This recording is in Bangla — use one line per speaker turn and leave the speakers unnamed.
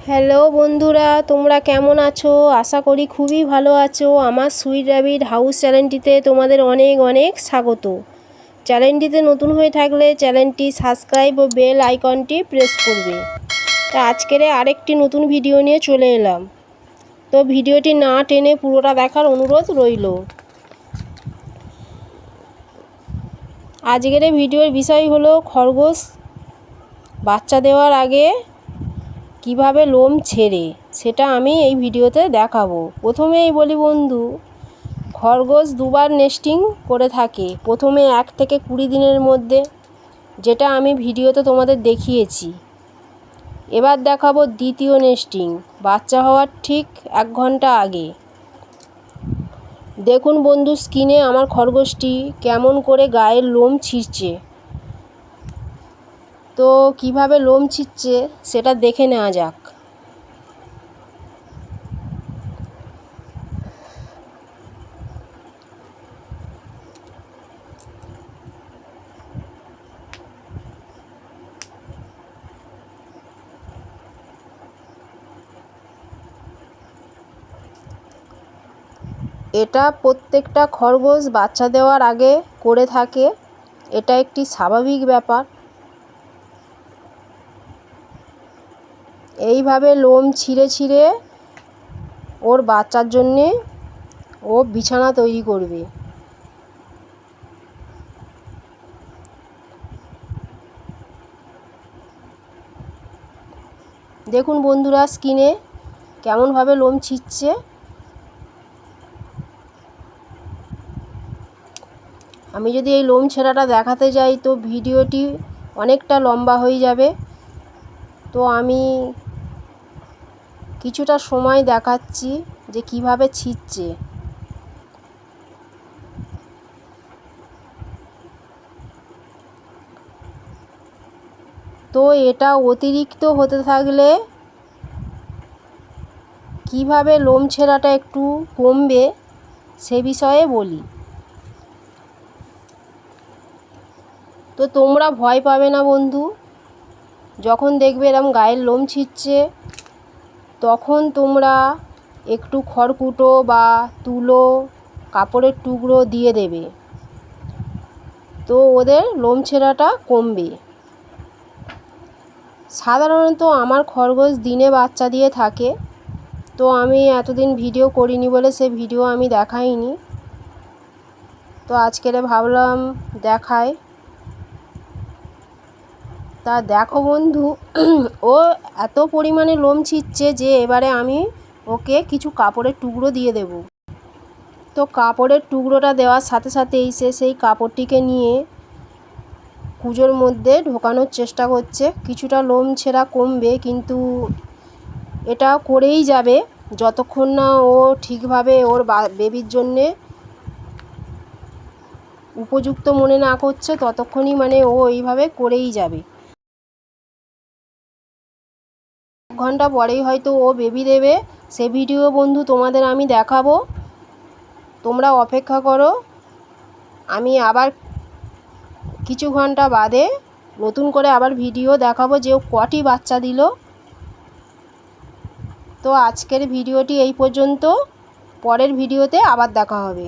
হ্যালো বন্ধুরা, তোমরা কেমন আছো? আশা করি খুবই ভালো আছো। আমার সুইট র্যাবিট হাউস চ্যানেলটিতে তোমাদের অনেক অনেক স্বাগত। চ্যানেলটিতে নতুন হয়ে থাকলে চ্যানেলটি সাবস্ক্রাইব ও বেল আইকনটি প্রেস করবে। তা আজকের আরেকটি নতুন ভিডিও নিয়ে চলে এলাম। তো ভিডিওটি না টেনে পুরোটা দেখার অনুরোধ রইল। আজকের ভিডিওর বিষয় হলো খরগোশ বাচ্চা দেওয়ার আগে কিভাবে লোম ছেড়ে, সেটা আমি এই ভিডিওতে দেখাবো। প্রথমেই বলি বন্ধু, খরগোশ দুবার নেস্টিং করে থাকে। প্রথমে 1 থেকে 20 দিনের মধ্যে, যেটা আমি ভিডিওতে তোমাদের দেখিয়েছি। এবার দেখাবো দ্বিতীয় নেস্টিং, বাচ্চা হওয়ার ঠিক 1 ঘন্টা আগে। দেখুন বন্ধু, স্ক্রিনে আমার খরগোশটি কেমন করে গায়ের লোম ছিঁড়ছে। তো কিভাবে লোম ছিঁড়ছে সেটা দেখে নেওয়া যাক। এটা প্রত্যেকটা খরগোশ বাচ্চা দেওয়ার আগে করে থাকে। এটা একটি স্বাভাবিক ব্যাপার। এইভাবে লোম ছিঁড়ে ছিঁড়ে ওর বাচ্চার জন্যে ও বিছানা তৈরি করবে। দেখুন বন্ধুরা, স্ক্রিনে কেমনভাবে লোম ছিঁড়ছে। আমি যদি এই লোম ছেঁড়াটা দেখাতে যাই তো ভিডিওটি অনেকটা লম্বা হয়ে যাবে। তো আমি কিছুটা সময় দেখাচ্ছি যে কিভাবে ছিঁড়ছে। তো এটা অতিরিক্ত হতে থাকলে কিভাবে লোম ছেঁড়াটা একটু কমবে সে বিষয়ে বলি। তো তোমরা ভয় পাবে না বন্ধু। যখন দেখবে এরকম গায়ের লোম ছিঁড়ছে, তখন তোমরা একটু খড়কুটো বা তুলো, কাপড়ের টুকরো দিয়ে দেবে। তো ওদের লোম ছেঁড়াটা কমবে। সাধারণত আমার খরগোশ দিনে বাচ্চা দিয়ে থাকে। তো আমি এতদিন ভিডিও করিনি বলে সে ভিডিও আমি দেখাইনি। তো আজকের ভাবলাম দেখাই। তা দেখো বন্ধু, ও এত পরিমাণে লোম ছিঁড়ছে যে এবারে আমি ওকে কিছু কাপড়ের টুকরো দিয়ে দেব। তো কাপড়ের টুকরোটা দেওয়ার সাথে সাথেই সে সেই কাপড়টিকে নিয়ে কুঁজোর মধ্যে ঢোকানোর চেষ্টা করছে। কিছুটা লোম ছেঁড়া কমবে, কিন্তু এটা করেই যাবে যতক্ষণ না ও ঠিকভাবে ওর বেবির জন্যে উপযুক্ত মনে না করছে, ততক্ষণই ও এইভাবে করেই যাবে। 1 ঘন্টা পরেই হয়তো ও বেবি দেবে। সে ভিডিও বন্ধু তোমাদের আমি দেখাবো, তোমরা অপেক্ষা করো। আমি আবার কিছু ঘন্টা বাদে নতুন করে আবার ভিডিও দেখাবো যে ও কটি বাচ্চা দিল। তো আজকের ভিডিওটি এই পর্যন্ত। পরের ভিডিওতে আবার দেখা হবে।